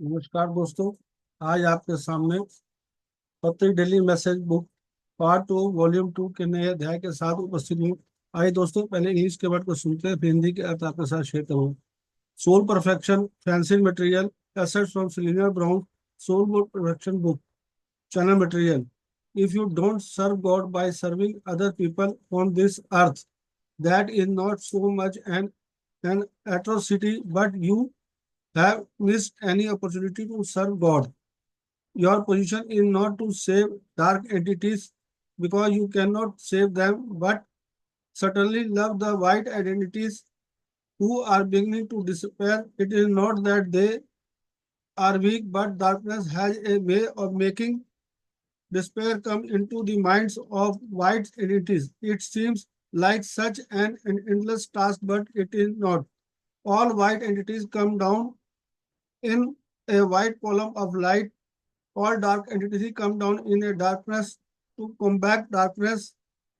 नमस्कार दोस्तों। आज आपके सामने पत्री daily message book part 2 volume 2 के नए अध्याय के साथ उपस्थित हूँ। आइए दोस्तों, पहले इंग्लिश के वर्ड को सुनते हैं, फिर हिंदी के अर्थ आपके साथ शेयर करूँ। Soul perfection fancy material assets from cylinder brown soul perfection book channel material. If you don't serve God by serving other people on this earth, that is not so much an atrocity, but you have missed any opportunity to serve God. Your position is not to save dark entities because you cannot save them, but certainly love the white identities who are beginning to disappear. It is not that they are weak, but darkness has a way of making despair come into the minds of white entities. It seems like such an endless task, but it is not. All white entities come down in a white column of light. All dark entities come down in a darkness. To combat darkness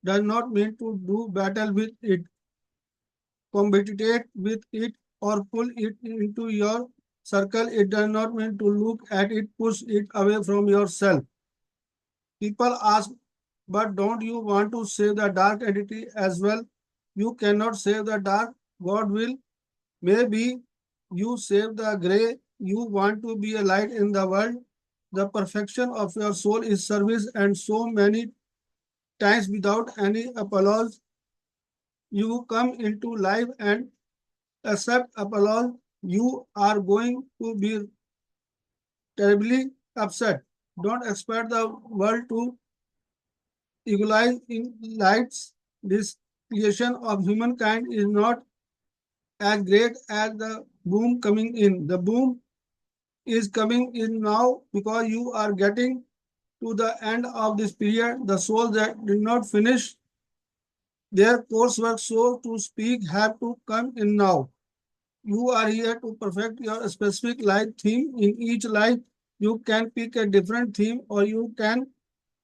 does not mean to do battle with it, compete with it, or pull it into your circle. It does not mean to look at it, push it away from yourself. People ask, but don't you want to save the dark entity as well? You cannot save the dark. God will. Maybe you save the gray. You want to be a light in the world. The perfection of your soul is service, and so many times without any apology, you come into life and accept apology. You are going to be terribly upset. Don't expect the world to equalize in lights. This creation of humankind is not as great as the boom coming in. The boom is coming in now because you are getting to the end of this period. The souls that did not finish their coursework, so to speak, have to come in now. You are here to perfect your specific life theme. In each life, you can pick a different theme or you can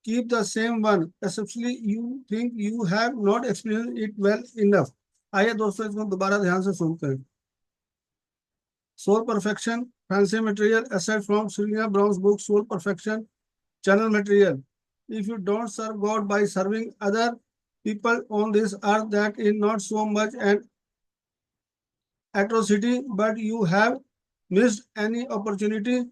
keep the same one. Especially you think you have not experienced it well enough. आइए दोस्तों, इसको दोबारा ध्यान से सुनते हैं। Soul Perfection, Fancy Material, aside from Selena Brown's book Soul Perfection, Channel Material. If you don't serve God by serving other people on this earth, that is not so much an atrocity, but you have missed any opportunity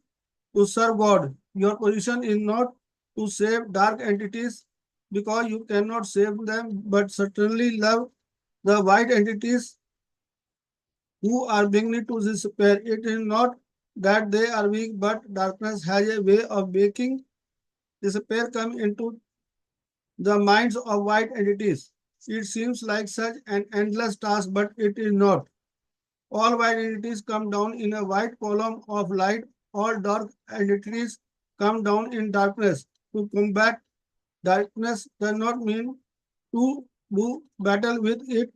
to serve God. Your position is not to save dark entities because you cannot save them, but certainly love the white entities who are beginning to disappear. It is not that they are weak, but darkness has a way of making despair come into the minds of white entities. It seems like such an endless task, but it is not. All white entities come down in a white column of light. All dark entities come down in darkness. To combat darkness does not mean to do battle with it,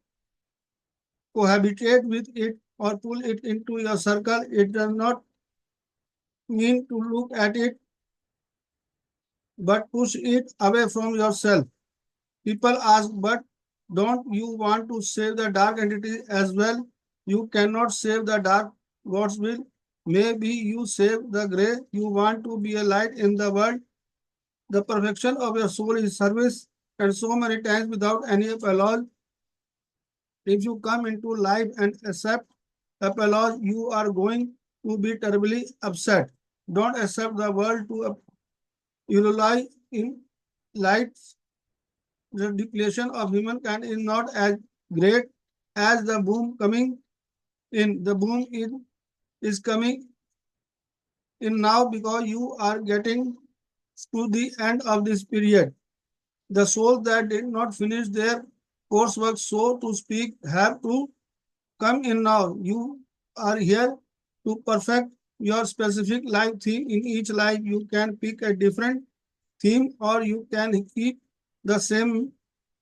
cohabitate with it, or pull it into your circle. It does not mean to look at it, but push it away from yourself. People ask, but don't you want to save the dark entity as well? You cannot save the dark, God's will. Maybe you save the gray. You want to be a light in the world. The perfection of your soul is service, and so many times without any apology. If you come into life and accept apology, you are going to be terribly upset. Don't accept the world to rely in light. The depletion of humankind is not as great as the boom coming in. The boom is coming in now because you are getting to the end of this period. The souls that did not finish their coursework, so to speak, have to come in now. You are here to perfect your specific life theme. In each life, you can pick a different theme or you can keep the same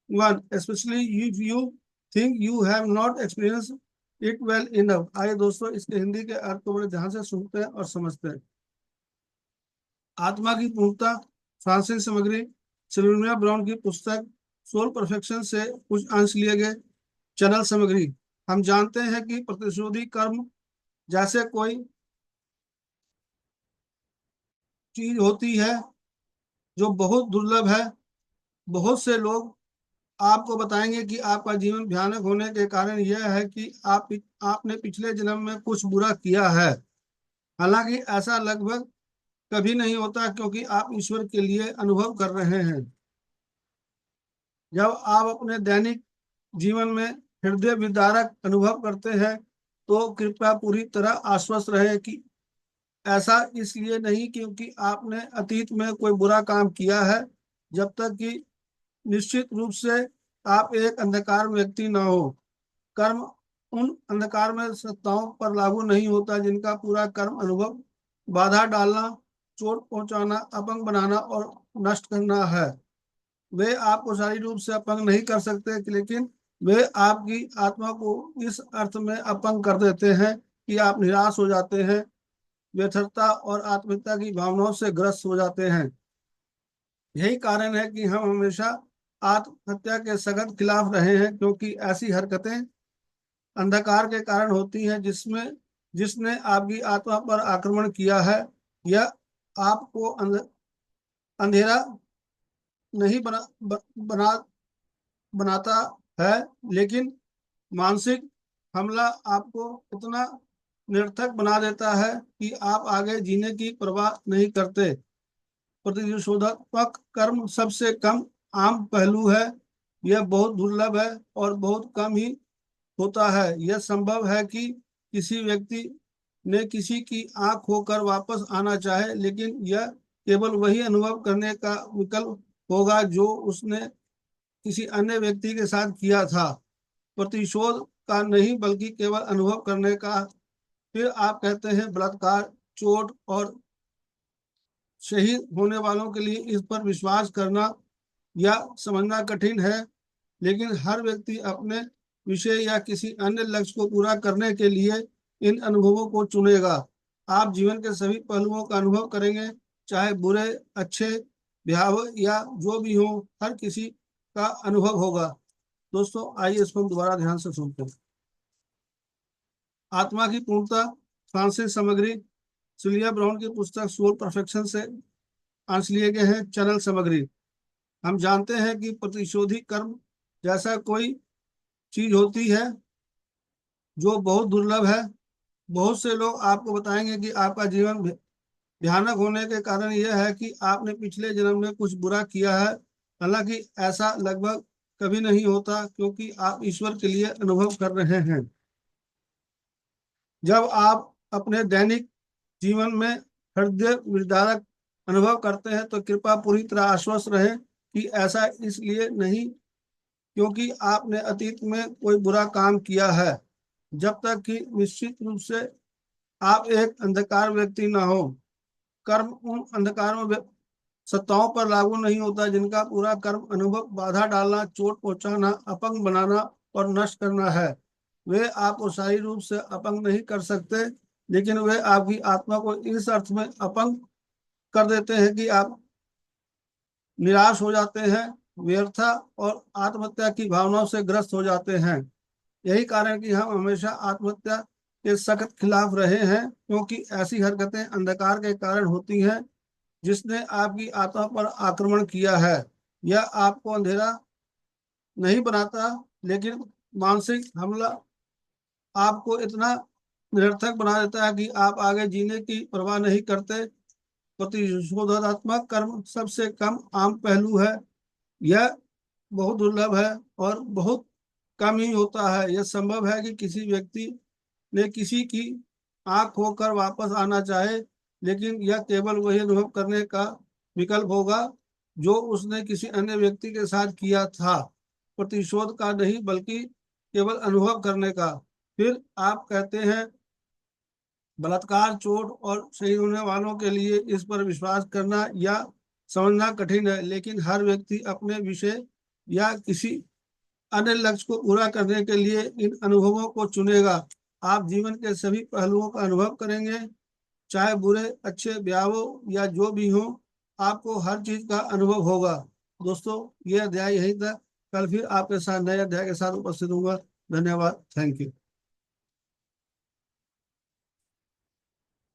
one, especially if you think you have not experienced it well enough. आइए दोस्तों, इसके हिंदी के अर्थ को बड़े ध्यान से सुनते हैं और समझते हैं। आत्मा की पूर्णता, फ्रांसिस सामग्री, सिल्विया ब्राउन की पुस्तक सोल परफेक्शन से कुछ अंश लिए गए। चैनल सामग्री, हम जानते हैं कि प्रतिशोधी कर्म जैसे कोई चीज होती है जो बहुत दुर्लभ है। बहुत से लोग आपको बताएंगे कि आपका जीवन भयानक होने के कारण यह है कि आपने पिछले जन्म में कुछ बुरा किया है। हालांकि ऐसा लगभग कभी नहीं होता, क्योंकि आप ईश्वर के लिए अनुभव कर रहे हैं। जब आप अपने दैनिक जीवन में हृदय विदारक अनुभव करते हैं तो कृपया पूरी तरह आश्वस्त रहे कि ऐसा इसलिए नहीं क्योंकि आपने अतीत में कोई बुरा काम किया है, जब तक कि निश्चित रूप से आप एक अंधकार व्यक्ति न हो। कर्म उन अंधकार में सत्ताओं पर लागू नहीं होता जिनका पूरा कर्म अनुभव बाधा डालना, चोट पहुंचाना, अपंग बनाना और नष्ट करना है। वे आपको शारीरिक रूप से अपंग नहीं कर सकते, लेकिन वे आपकी आत्मा को इस अर्थ में अपंग कर देते हैं कि आप निराश हो जाते हैं, व्यर्थता और आत्महत्या की भावनाओं से ग्रस्त हो जाते हैं। यही कारण है कि हम हमेशा आत्महत्या के सख्त खिलाफ रहे हैं, क्योंकि ऐसी हरकतें अंधकार के कारण होती हैं जिसमें जिसने आपकी आत्मा पर आक्रमण किया है। यह आपको अंधेरा नहीं बना बनाता है, लेकिन मानसिक हमला आपको इतना निरर्थक बना देता है कि आप आगे जीने की परवाह नहीं करते। प्रतिशोधात्मक कर्म सबसे कम आम पहलू है। यह बहुत दुर्लभ है और बहुत कम ही होता है। यह संभव है कि किसी व्यक्ति ने किसी की आंख होकर वापस आना चाहे, लेकिन यह केवल वही अनुभव करने का विकल्प होगा जो उसने किसी अन्य व्यक्ति के साथ किया था, प्रतिशोध का नहीं बल्कि केवल अनुभव करने का। फिर आप कहते हैं बलात्कार, चोट और शहीद होने वालों के लिए इस पर विश्वास करना या समझना कठिन है, लेकिन हर व्यक्ति अपने विषय या किसी अन्य लक्ष्य को पूरा करने के लिए इन अनुभवों को चुनेगा। आप जीवन के सभी पहलुओं का अनुभव करेंगे, चाहे बुरे, अच्छे, भयावह या जो भी हो, हर किसी का अनुभव होगा। दोस्तों, आइए इसको हम दोबारा ध्यान से सुनते हैं। आत्मा की पूर्णता, फ्रांसिस सामग्री सिल्विया ब्राउन की पुस्तक सोल परफेक्शन से अंश लिए गए हैं। चैनल सामग्री। हम जानते हैं कि प्रतिशोधी कर्म जैसा कोई चीज होती है जो बहुत दुर्लभ है। बहुत से लोग आपको बताएंगे कि आपका जीवन भयानक होने के कारण यह है कि आपने पिछले जन्म में कुछ बुरा किया है। हालांकि ऐसा लगभग कभी नहीं होता, क्योंकि आप ईश्वर के लिए अनुभव कर रहे हैं। जब आप अपने दैनिक जीवन में हृदय विदारक अनुभव करते हैं तो कृपया पूरी तरह आश्वस्त रहें कि ऐसा इसलिए नहीं क्योंकि आपने अतीत में कोई बुरा काम किया है, जब तक कि निश्चित रूप से आप एक अंधकार व्यक्ति न हो। कर्म उन अंधकार में सत्ताओं पर लागू नहीं होता जिनका पूरा कर्म अनुभव बाधा डालना, चोट पहुंचाना, अपंग बनाना और नष्ट करना है। वे आपको शारीरिक रूप से अपंग नहीं कर सकते, लेकिन वे आपकी आत्मा को इस अर्थ में अपंग कर देते हैं कि आप निराश हो जाते हैं, व्यर्था और आत्महत्या की भावनाओं से ग्रस्त हो जाते हैं। यही कारण है कि हम हमेशा आत्महत्या के सख्त खिलाफ रहे हैं, क्योंकि ऐसी हरकतें अंधकार के कारण होती हैं जिसने आपकी आत्मा पर आक्रमण किया है। यह आपको अंधेरा नहीं बनाता, लेकिन मानसिक हमला आपको इतना निरर्थक बना देता है कि आप आगे जीने की परवाह नहीं करते। प्रतिशोधात्मक कर्म सबसे कम आम पहलू है। यह बहुत दुर्लभ है और बहुत कम ही होता है। यह संभव है कि किसी व्यक्ति ने किसी की आंख होकर वापस आना चाहे, लेकिन यह केवल वही अनुभव करने का विकल्प होगा जो उसने किसी अन्य व्यक्ति के साथ किया था, प्रतिशोध का नहीं बल्कि केवल अनुभव करने का। फिर आप कहते हैं बलात्कार, चोट और शहीद होने वालों के लिए इस पर विश्वास करना या समझना कठिन है, लेकिन हर व्यक्ति अपने विषय या किसी अन्य लक्ष्य को पूरा करने के लिए इन अनुभवों को चुनेगा। आप जीवन के सभी पहलुओं का अनुभव करेंगे, चाहे बुरे, अच्छे, ब्याह या जो भी हो, आपको हर चीज का अनुभव होगा। दोस्तों, ये अध्याय यही था। कल फिर आपके साथ नए अध्याय के साथ उपस्थित होगा। धन्यवाद। Thank you.